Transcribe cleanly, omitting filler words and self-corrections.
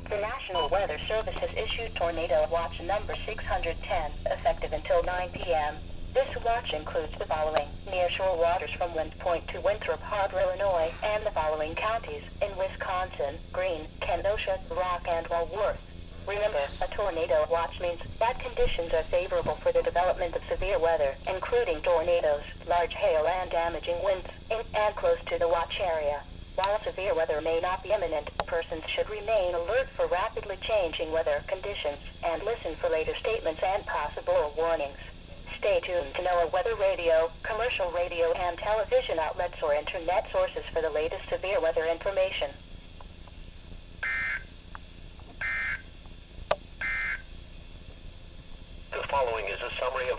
The National Weather Service has issued Tornado Watch number 610, effective until 9 p.m. This watch includes the following: nearshore waters from Wind Point to Winthrop Harbor, Illinois, and the following counties in Wisconsin: Greene, Kenosha, Rock, and Walworth. Remember, a tornado watch means that conditions are favorable for the development of severe weather, including tornadoes, large hail, and damaging winds, in and close to the watch area. While severe weather may not be imminent, persons should remain alert for rapidly changing weather conditions and listen for later statements and possible warnings. Stay tuned to NOAA Weather Radio, commercial radio and television outlets or internet sources for the latest severe weather information. The following is a summary of